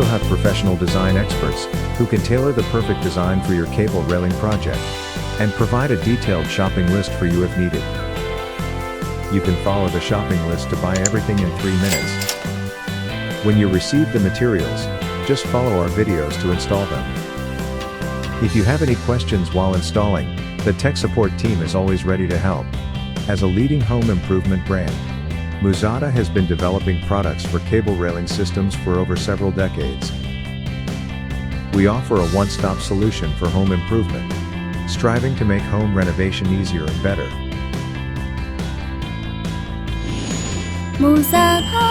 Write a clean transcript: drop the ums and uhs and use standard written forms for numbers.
also have professional design experts who can tailor the perfect design for your cable railing project and provide a detailed shopping list for you if needed. You can follow the shopping list to buy everything in 3 minutes. When you receive the materials, just follow our videos to install them. If you have any questions while installing, the tech support team is always ready to help. As a leading home improvement brand, Muzata has been developing products for cable railing systems for over several decades. We offer a one-stop solution for home improvement, striving to make home renovation easier and better. Muzata